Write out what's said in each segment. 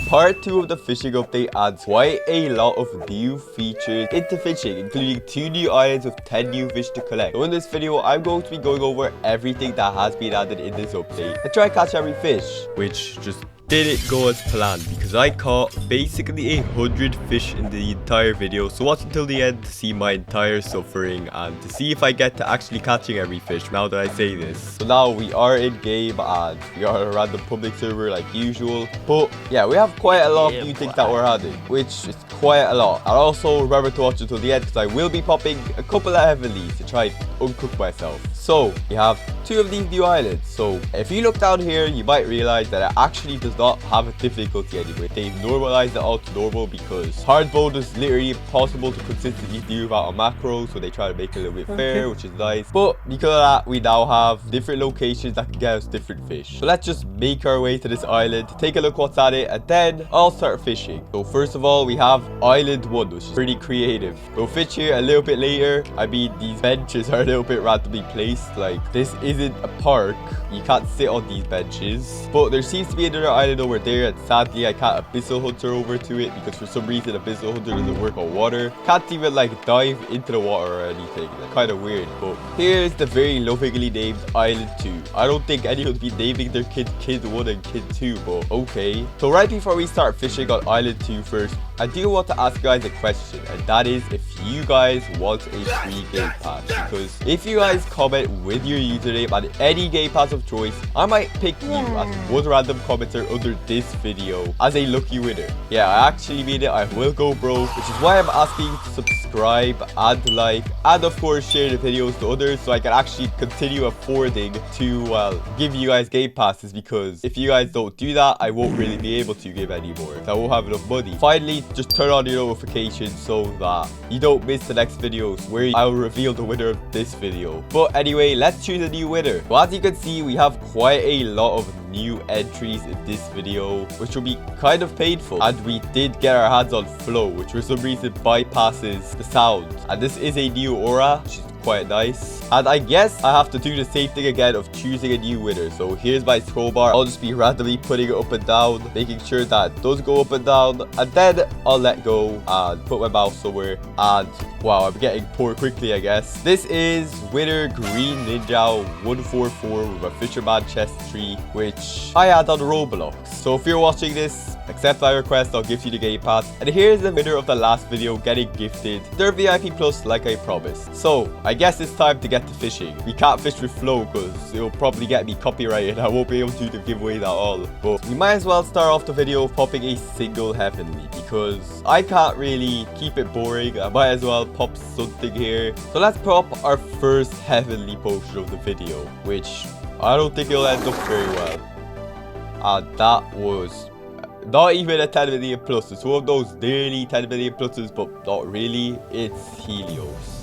part 2 of the fishing update adds quite a lot of new features into fishing, including 2 new islands with 10 new fish to collect. So in this video, I'm going to be going over everything that has been added in this update and try to catch every fish, which just didn't go as planned because I caught basically 100 fish in the entire video. So watch until the end to see my entire suffering and to see if I get to actually catching every fish now that I say this. So now we are in game and we are a random public server like usual. But yeah, we have quite a lot of new things that we're adding, which is quite a lot. And also remember to watch until the end because I will be popping a couple of heavily to try uncook myself. So we have 2 of these new islands. So if you look down here, you might realize that it actually does not have a difficulty anyway. They've normalized it all to normal because hard mode is literally impossible to consistently do without a macro, so they try to make it a little bit fair, which is nice. But because of that, we now have different locations that can get us different fish. So let's just make our way to this island, take a look what's at it, and then I'll start fishing. So first of all, we have island 1, which is pretty creative. We'll fish here a little bit later. I mean, these benches are a little bit randomly placed. Like, this isn't a park. You can't sit on these benches. But there seems to be another island over there, and sadly I can't abyssal hunter over to it because for some reason abyssal hunter doesn't work on water. Can't even like dive into the water or anything. That's kind of weird. But here's the very lovingly named island 2. I don't think anyone's been naming their kid 1 and kid 2, but okay. So right before we start fishing on island 2 first, I do want to ask you guys a question, and that is if you guys want a free game pass, because if you guys comment with your username on any game pass of choice, I might pick you as one random commenter under this video as a lucky winner. Yeah, I actually mean it. I will go broke, which is why I'm asking you to subscribe and like, and of course share the videos to others so I can actually continue affording to give you guys game passes, because if you guys don't do that, I won't really be able to give any more. I won't have enough money. Finally, just turn on your notifications so that you don't miss the next videos where I'll reveal the winner of this video. But anyway, let's choose a new winner. Well, as you can see, we have quite a lot of new entries in this video, which will be kind of painful. And we did get our hands on Flow, which for some reason bypasses the sound. And this is a new aura, which is quite nice. And I guess I have to do the same thing again of choosing a new winner. So here's my scroll bar. I'll just be randomly putting it up and down, making sure that it does go up and down, and then I'll let go and put my mouse somewhere. And wow, I'm getting poor quickly, I guess. This is winner Green Ninja 144 with a Fisherman chest tree, which I had on Roblox. So if you're watching this, accept my request, I'll give you the game pass. And here's the winner of the last video getting gifted their VIP Plus like I promised. So I guess it's time to get to fishing. We can't fish with Flow because it'll probably get me copyrighted. I won't be able to do the giveaways at all. But we might as well start off the video of popping a single heavenly because I can't really keep it boring. I might as well pop something here. So let's pop our first heavenly potion of the video, which I don't think it'll end up very well. And that was not even a 10 million plus. It's one of those nearly 10 million pluses, but not really. It's Helios.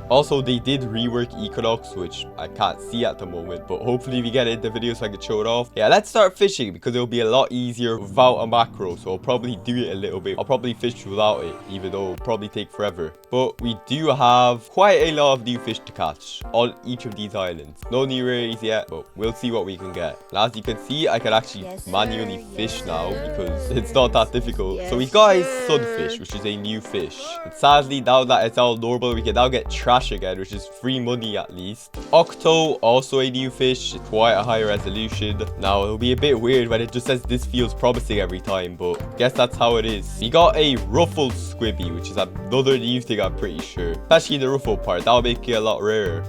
Also, they did rework Equinox, which I can't see at the moment, but hopefully we get it in the video so I can show it off. Yeah, let's start fishing because it'll be a lot easier without a macro, so I'll probably do it a little bit. I'll probably fish without it, even though it'll probably take forever. But we do have quite a lot of new fish to catch on each of these islands. No new rarities yet, but we'll see what we can get. And as you can see, I can actually manually fish now because it's not that difficult. So we got a sunfish, which is a new fish. And sadly, now that it's all normal, we can now get trash again, which is free money at least. Octo, also a new fish, quite a high resolution. Now it'll be a bit weird when it just says this feels promising every time, but I guess that's how it is. We got a ruffled squibby, which is another new thing, I'm pretty sure, especially the ruffle part. That'll make it a lot rarer.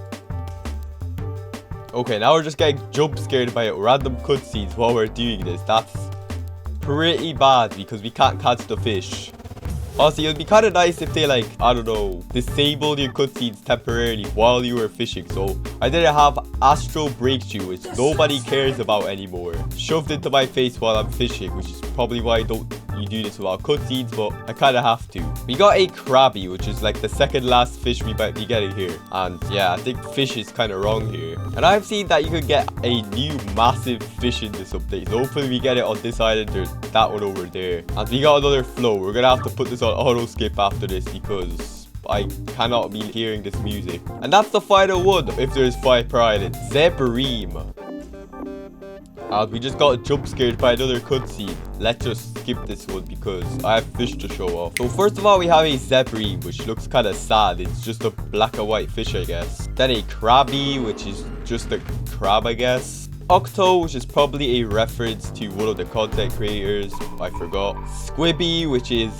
Okay, now we're just getting jump scared by random cutscenes while we're doing this. That's pretty bad because we can't catch the fish. Honestly, it would be kind of nice if they, like, I don't know, disabled your cutscenes temporarily while you were fishing. So I didn't have Astral Breakthrough, which nobody cares about anymore, shoved into my face while I'm fishing, which is probably why you do this without cutscenes, but I kind of have to. We got a Krabby, which is like the second last fish we might be getting here. And yeah, I think fish is kind of wrong here. And I've seen that you could get a new massive fish in this update. So hopefully we get it on this island or that one over there. And we got another flow. We're going to have to put this on auto skip after this because I cannot be hearing this music. And that's the final one if there's 5 per island. Zebream. And we just got jump scared by another cutscene. Let's just skip this one because I have fish to show off. So first of all, we have a zebrine, which looks kind of sad. It's just a black and white fish, I guess. Then a crabby, which is just a crab, I guess. Octo, which is probably a reference to one of the content creators. I forgot. Squibby, which is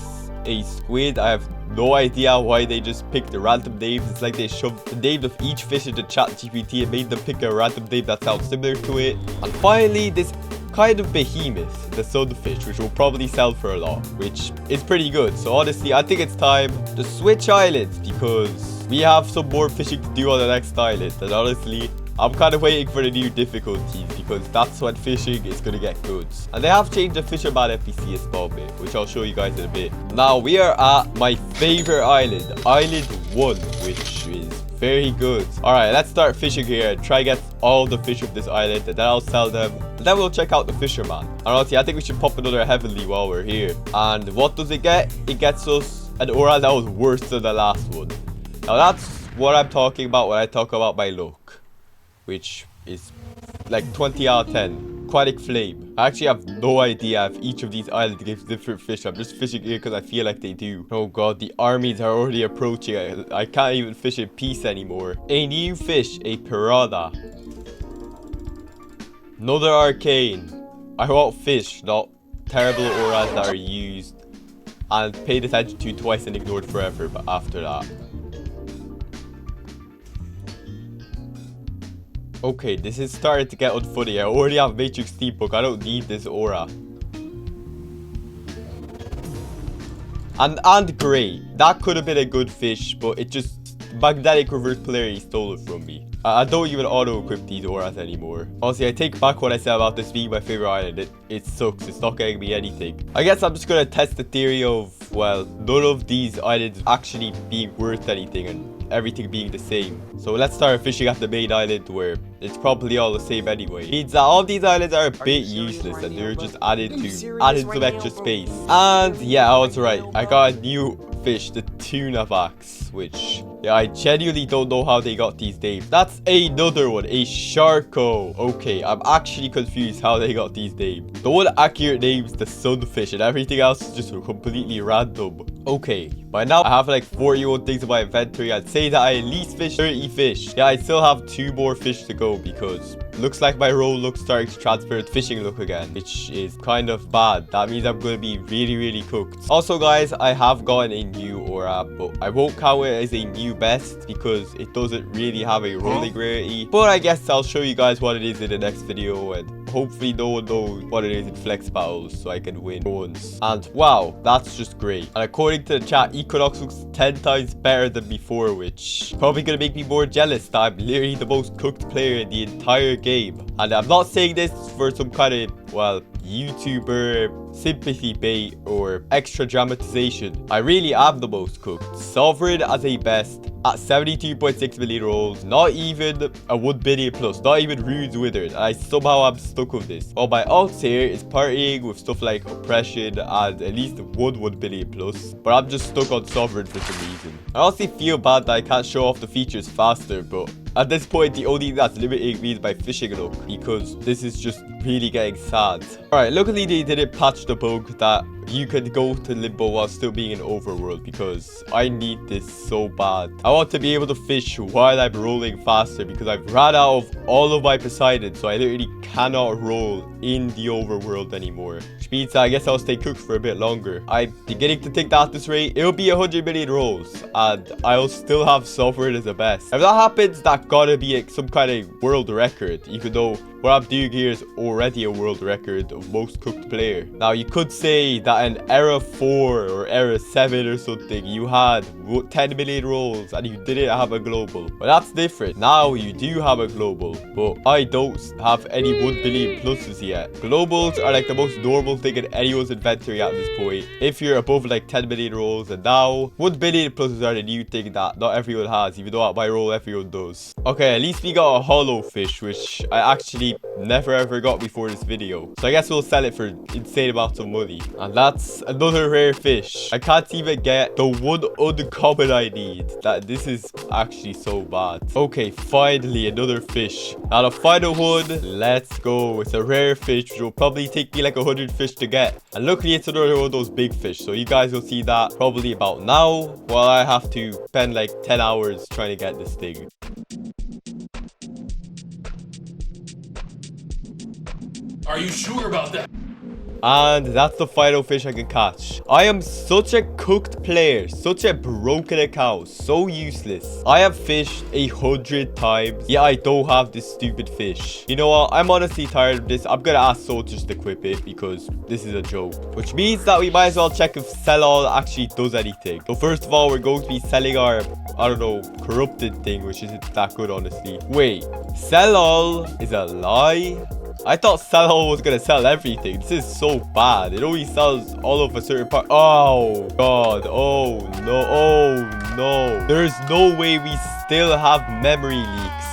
a squid. I have no idea why they just picked the random names. It's like they shoved the name of each fish into ChatGPT and made them pick a random name that sounds similar to it. And finally, this kind of behemoth, the sunfish, which will probably sell for a lot, which is pretty good. So honestly, I think it's time to switch islands because we have some more fishing to do on the next island. And honestly, I'm kind of waiting for the new difficulties because that's when fishing is going to get good. And they have changed the fisherman NPC a small bit, which I'll show you guys in a bit. Now we are at my favorite island, Island 1, which is very good. Alright, let's start fishing here and try get all the fish of this island, and then I'll sell them. And then we'll check out the fisherman. And honestly, I think we should pop another heavenly while we're here. And what does it get? It gets us an aura that was worse than the last one. Now that's what I'm talking about when I talk about my luck, which is like 20 out of 10. Aquatic Flame. I actually have no idea if each of these islands gives different fish. I'm just fishing here because I feel like they do. Oh god, the armies are already approaching. I can't even fish in peace anymore. A new fish, a piranha. Another arcane. I want fish, not terrible auras that are used and paid attention to twice and ignored forever, but after that. Okay, this is starting to get unfunny. I already have Matrix Steampunk. I don't need this aura. And Grey. That could have been a good fish, but it just... Magnetic reverse polarity stole it from me. I don't even auto-equip these auras anymore. Honestly, I take back what I said about this being my favorite island. It sucks. It's not getting me anything. I guess I'm just gonna test the theory of, well, none of these islands actually being worth anything and everything being the same. So let's start fishing at the main island where it's probably all the same anyway. It means that all these islands are a bit useless and they're just added some extra space. And yeah, I was right. I got a new fish, the tuna backs, which, yeah, I genuinely don't know how they got these names. That's another one, a sharko. Okay, I'm actually confused how they got these names. The one accurate name is the sunfish and everything else is just completely random. Okay, by now I have like 41 things in my inventory. I'd say that I at least fished 30 fish. Yeah, I still have 2 more fish to go because looks like my role looks starting to transfer to fishing look again, which is kind of bad. That means I'm going to be really cooked. Also guys, I have gotten a new aura, but I won't count it as a new best because it doesn't really have a rolling rarity. But I guess I'll show you guys what it is in the next video, and hopefully no one knows what it is in flex battles so I can win once. And wow, that's just great. And according to the chat, Equinox looks 10 times better than before, which probably gonna make me more jealous that I'm literally the most cooked player in the entire game. And I'm not saying this for some kind of, well, YouTuber sympathy bait or extra dramatization. I really am the most cooked. Sovereign as a best at 72.6 million rolls, not even a 1 billion plus, not even Runes Withered. I somehow am stuck with this. Well, my alts here is partying with stuff like Oppression and at least 1 billion plus, but I'm just stuck on Sovereign for some reason. I honestly feel bad that I can't show off the features faster, but at this point, the only thing that's limiting me is my fishing luck, because this is just really getting sad. Alright, luckily they didn't patch the bug that you can go to limbo while still being in overworld, because I need this so bad. I want to be able to fish while I'm rolling faster because I've ran out of all of my Poseidon, so I literally cannot roll in the overworld anymore. Which means that I guess I'll stay cooked for a bit longer. I'm beginning to think that at this rate, it'll be 100 million rolls and I'll still have Sovereign as the best. If that happens, that gotta be some kind of world record, even though what I'm doing here is already a world record of most cooked player. Now, you could say that in Era 4 or Era 7 or something, you had 10 million rolls and you didn't have a global. But that's different. Now you do have a global, but I don't have any 1 billion pluses yet. Globals are like the most normal thing in anyone's inventory at this point, if you're above like 10 million rolls, and now 1 billion pluses are the new thing that not everyone has, even though at my roll everyone does. Okay, at least we got a hollow fish, which I actually I never ever got before this video. So I guess we'll sell it for insane amounts of money. And that's another rare fish. I can't even get the one uncommon I need. This is actually so bad. Okay, finally another fish. Now the final one, let's go. It's a rare fish, which will probably take me like 100 fish to get. And luckily it's another one of those big fish. So you guys will see that probably about now, while I have to spend like 10 hours trying to get this thing. Are you sure about that? And that's the final fish I can catch. I am such a cooked player, such a broken account, so useless. I have fished 100 times, yet I don't have this stupid fish. You know what? I'm honestly tired of this. I'm gonna ask soldiers to equip it because this is a joke. Which means that we might as well check if sell all actually does anything. So first of all, we're going to be selling our, I don't know, corrupted thing, which isn't that good, honestly. Wait, sell all is a lie? I thought sell all was gonna sell everything. This is so bad. It only sells all of a certain part. Oh god. Oh no. Oh no. There's no way we still have memory leaks.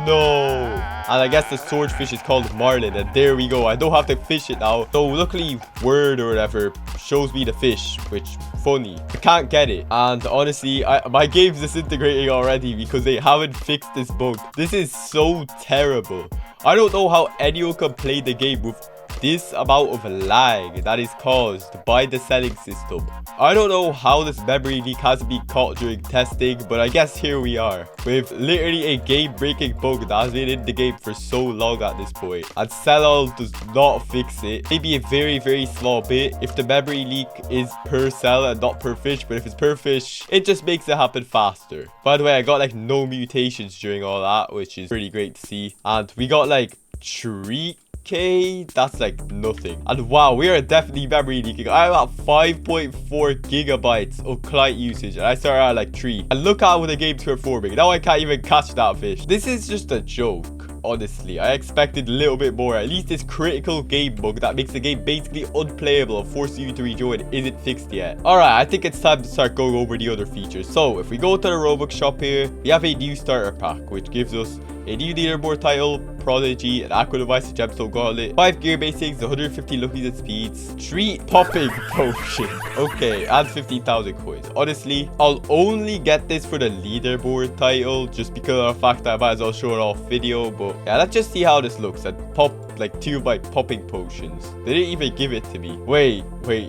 No. And I guess the swordfish is called Marlin. And there we go. I don't have to fish it now. So luckily Word or whatever shows me the fish, which funny. I can't get it. And honestly, my game's disintegrating already because they haven't fixed this bug. This is so terrible. I don't know how anyone can play the game with this amount of lag that is caused by the selling system. I don't know how this memory leak hasn't been caught during testing, but I guess here we are with literally a game-breaking bug that has been in the game for so long at this point. And sell-all does not fix it. Maybe a very, very small bit if the memory leak is per cell and not per fish, but if it's per fish, it just makes it happen faster. By the way, I got like no mutations during all that, which is pretty great to see. And we got like 3k. That's like nothing. And wow, we are definitely memory leaking. I'm at 5.4 gigabytes of client usage and I started at like 3. And look how the game's performing. Now I can't even catch that fish. This is just a joke. Honestly, I expected a little bit more. At least this critical game bug that makes the game basically unplayable and forces you to rejoin isn't fixed yet. Alright, I think it's time to start going over the other features. So if we go to the Robux shop here, we have a new starter pack, which gives us a new leaderboard title, Prodigy, an Aqua Device, a Gemstone Gauntlet, 5 gear basics, 150 luckies and speeds, 3 popping potion. Okay, and 15,000 coins. Honestly, I'll only get this for the leaderboard title just because of the fact that I might as well show it off video. But yeah, let's just see how this looks. And pop like 2 of my popping potions. They didn't even give it to me. Wait,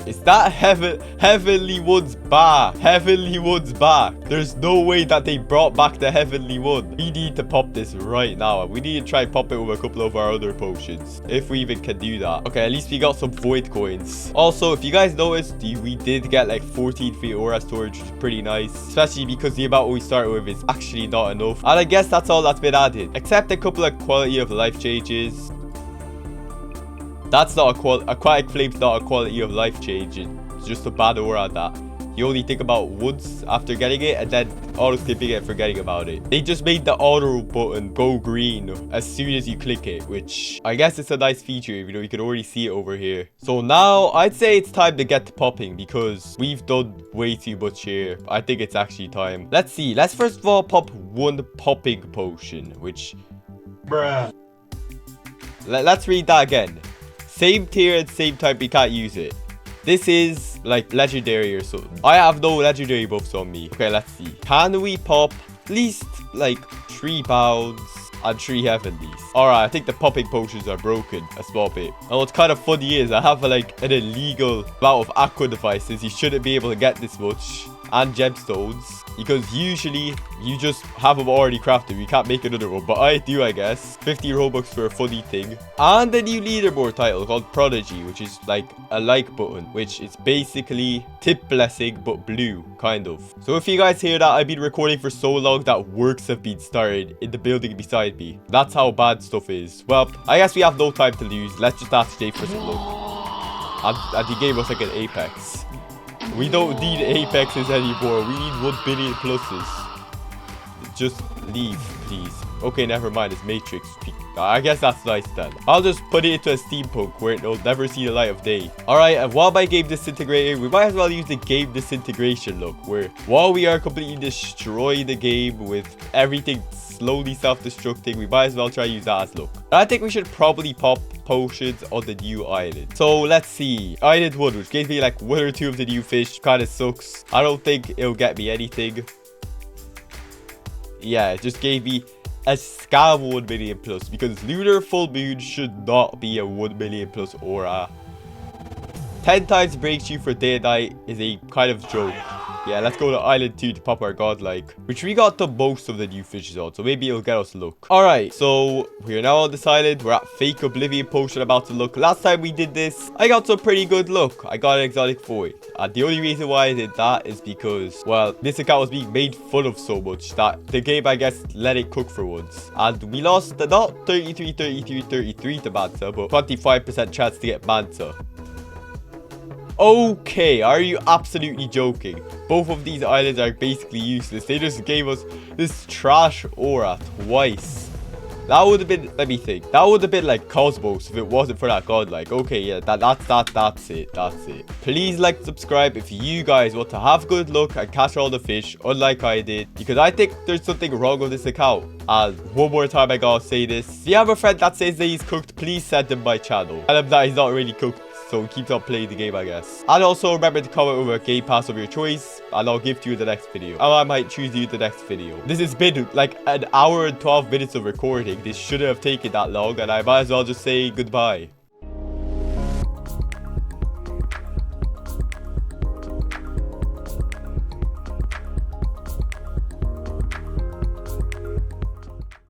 is that Heavenly One's back? Heavenly One's back. There's no way that they brought back the Heavenly One. We need to pop this right now. We need to try pop it with a couple of our other potions, if we even can do that. Okay, at least we got some void coins. Also, if you guys noticed, we did get like 14 free aura storage, which is pretty nice, especially because the amount we started with is actually not enough. And I guess that's all that's been added, except a couple of quality of life changes. That's not aquatic flame's not a quality of life change. It's just a bad aura that you only think about once after getting it and then auto skipping it and forgetting about it. They just made the auto button go green as soon as you click it, which I guess it's a nice feature, even though you can already see it over here. So now I'd say it's time to get to popping because we've done way too much here. I think it's actually time. Let's see. Let's first of all pop 1 popping potion, which... Bruh. Let's read that again. Same tier and same type, we can't use it. This is like legendary or something. I have no legendary buffs on me. Okay, let's see. Can we pop at least like 3 pounds and 3 heavenlies? Alright, I think the popping potions are broken a small bit. And what's kind of funny is I have like an illegal amount of aqua devices. You shouldn't be able to get this much. And gemstones, because usually you just have them already crafted. You can't make another one, but I do, I guess. 50 Robux for a funny thing. And a new leaderboard title called Prodigy, which is like a like button, which is basically tip blessing but blue, kind of. So if you guys hear that, I've been recording for so long that works have been started in the building beside me. That's how bad stuff is. Well, I guess we have no time to lose. Let's just ask Jay for some luck. And he gave us like an apex. We don't need apexes anymore. We need 1 billion pluses. Just leave, please. Okay, never mind. It's Matrix. I guess that's nice then. I'll just put it into a steampunk where it'll never see the light of day. Alright, and while my game disintegrating, we might as well use the game disintegration look, where while we are completely destroying the game with everything slowly self-destructing. We might as well try to use that as luck. And I think we should probably pop potions on the new island. So let's see. Island 1, which gave me like 1 or 2 of the new fish. Kind of sucks. I don't think it'll get me anything. Yeah, it just gave me a scam 1 million plus, because lunar full moon should not be a 1 million plus aura. 10 times breakthrough for day and night is a kind of joke. Yeah, let's go to island 2 to pop our godlike, which we got the most of the new fishes on, so maybe it'll get us luck. Alright, so we're now on this island. We're at fake oblivion potion, about to look. Last time we did this, I got some pretty good luck. I got an exotic void. And the only reason why I did that is because, well, this account was being made fun of so much that the game, I guess, let it cook for once. And we lost the not 33 to Manta, but 25% chance to get Manta. Okay, are you absolutely joking? Both of these islands are basically useless. They just gave us this trash aura twice. That would have been, let me think. That would have been like Cosmos if it wasn't for that godlike. Okay, yeah, that's it. Please like, subscribe if you guys want to have good luck and catch all the fish, unlike I did, because I think there's something wrong with this account. And one more time, I gotta say this. If you have a friend that says that he's cooked, please send him my channel. Tell him that he's not really cooked, so he keeps on playing the game, I guess. And also remember to comment with a game pass of your choice, and I'll give to you the next video. And I might choose you the next video. This has been like an hour and 12 minutes of recording. This shouldn't have taken that long, and I might as well just say goodbye.